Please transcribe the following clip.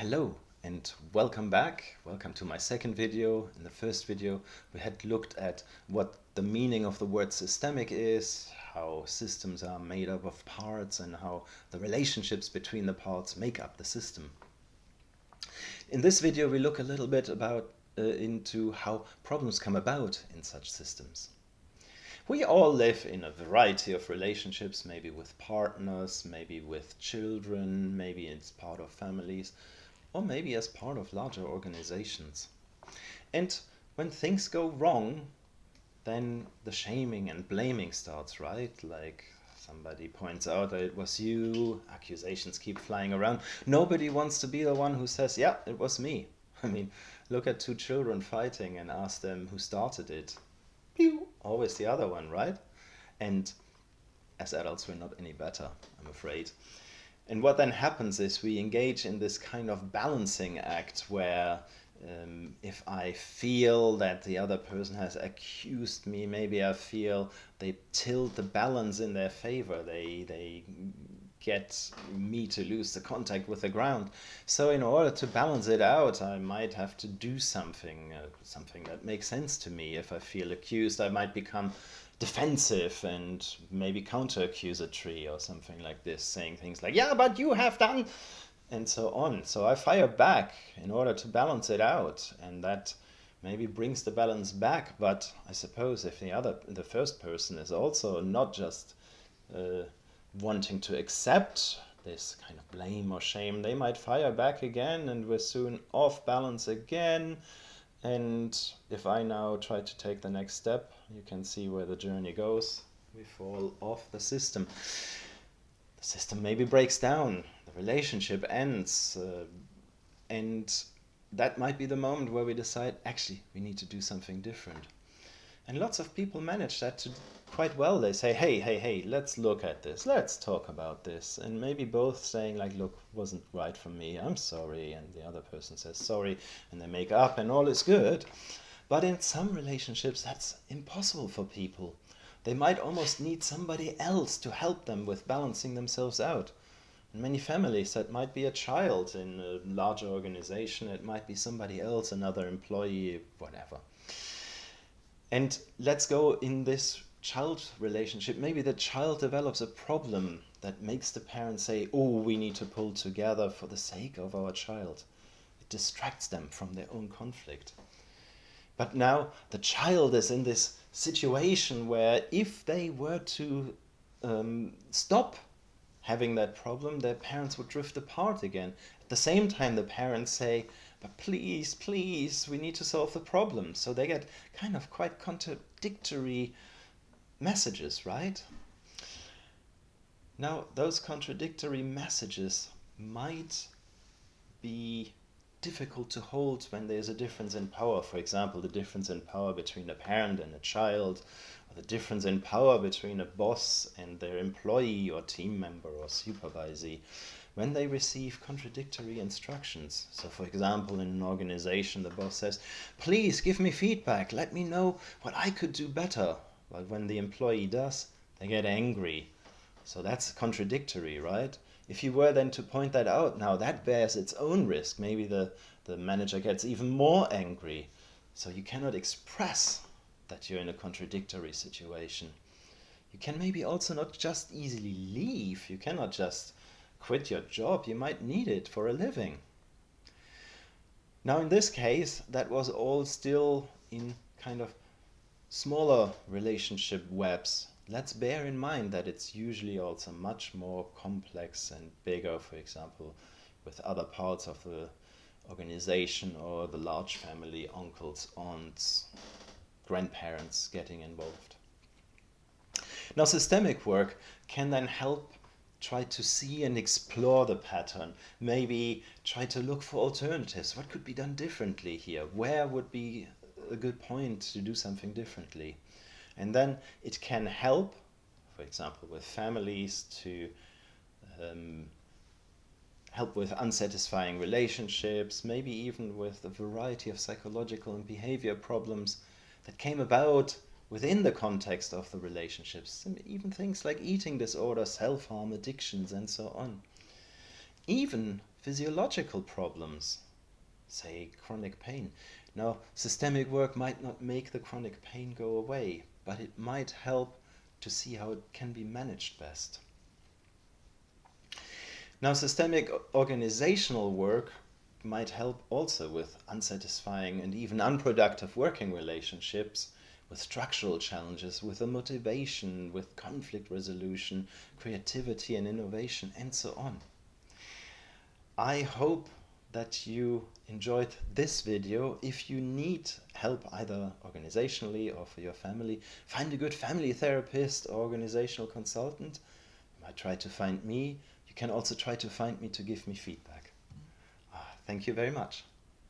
Hello and welcome back. Welcome to my second video. In the first video, we had looked at what the meaning of the word systemic is, how systems are made up of parts, and how the relationships between the parts make up the system. In this video, we look a little bit into how problems come about in such systems. We all live in a variety of relationships, maybe with partners, maybe with children, maybe it's part of families, or maybe as part of larger organizations. And when things go wrong, then the shaming and blaming starts, right? Like somebody points out that it was you, accusations keep flying around. Nobody wants to be the one who says, yeah, it was me. I mean, look at two children fighting and ask them who started it. Pew! Always the other one, right? And as adults, we're not any better, I'm afraid. And what then happens is we engage in this kind of balancing act where if I feel that the other person has accused me, maybe I feel they tilt the balance in their favor. They get me to lose the contact with the ground. So in order to balance it out, I might have to do something that makes sense to me. If I feel accused, I might become defensive and maybe counter-accusatory or something like this, saying things like, yeah, but you have done, and so on. So I fire back in order to balance it out, and that maybe brings the balance back. But I suppose if the first person is also not just wanting to accept this kind of blame or shame, they might fire back again, and we're soon off balance again. And if I now try to take the next step, you can see where the journey goes. We fall off the system. The system maybe breaks down, the relationship ends, and that might be the moment where we decide, actually, we need to do something different. And lots of people manage that quite well. They say, hey, let's look at this. Let's talk about this. And maybe both saying like, look, wasn't right for me. I'm sorry. And the other person says sorry. And they make up and all is good. But in some relationships, that's impossible for people. They might almost need somebody else to help them with balancing themselves out. In many families, that might be a child. In a larger organization, it might be somebody else, another employee, whatever. And let's go in this child relationship. Maybe the child develops a problem that makes the parents say, oh, we need to pull together for the sake of our child. It distracts them from their own conflict. But now the child is in this situation where if they were to stop having that problem, their parents would drift apart again. At the same time, the parents say, but please, please, we need to solve the problem. So they get kind of quite contradictory messages, right? Now, those contradictory messages might be difficult to hold when there's a difference in power. For example, the difference in power between a parent and a child, or the difference in power between a boss and their employee or team member or supervisee, when they receive contradictory instructions. So for example, in an organization, the boss says, please give me feedback, let me know what I could do better. But when the employee does, they get angry. So that's contradictory, right? If you were then to point that out, now that bears its own risk. Maybe the manager gets even more angry. So you cannot express that you're in a contradictory situation. You can maybe also not just easily leave. You cannot just quit your job. You might need it for a living. Now in this case, that was all still in kind of smaller relationship webs. Let's bear in mind that it's usually also much more complex and bigger, for example, with other parts of the organization or the large family, uncles, aunts, grandparents getting involved. Now, systemic work can then help try to see and explore the pattern, maybe try to look for alternatives. What could be done differently here? Where would be a good point to do something differently? And then it can help, for example, with families to help with unsatisfying relationships, maybe even with a variety of psychological and behavior problems that came about within the context of the relationships, and even things like eating disorders, self-harm, addictions, and so on. Even physiological problems, say chronic pain. Now, systemic work might not make the chronic pain go away, but it might help to see how it can be managed best. Now, systemic organizational work might help also with unsatisfying and even unproductive working relationships, with structural challenges, with the motivation, with conflict resolution, creativity and innovation, and so on. I hope that you enjoyed this video. If you need help either organizationally or for your family, find a good family therapist or organizational consultant. You might try to find me. You can also try to find me to give me feedback. Thank you very much.